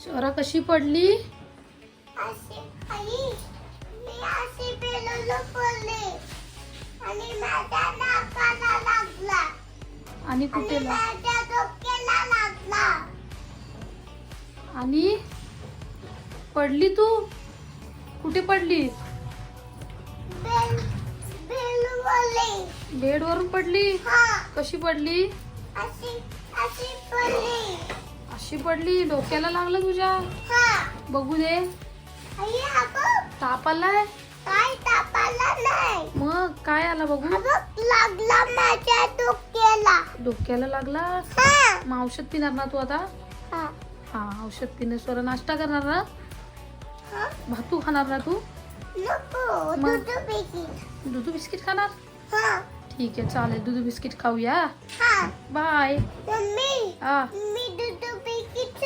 स्वरा कशी पडली? अशी आई मी अशी बेलून पडले आणि माझ्या नाकाला लागला आणि कुठे आणि माझ्या डोक्याला लागला. आणि पडली तू? कुठे पडली? बेलून बेड वरून पडली? हा कशी पडली? अशी अशी पडली. अशी पडली? डोक्याला लागलं तुझ्या? हा बघू दे. आई अगं ताप आलाय? काय तापाला नाही. मग काय आला बघू? अगं लागला माझ्या डोक्याला. डोक्याला लागला? हा मग औषध पिणार ना तू आता? हा हा औषध पिणे. स्वरा नाश्ता करणार ना? हा भातू खाणार ना तू? नको मग? दूध बिस्किट. दूध बिस्किट खाणार? हा ठीक आहे चालेल, दूध बिस्किट खाऊया. हा बाय. मम्मी हा मी दूध बिस्किट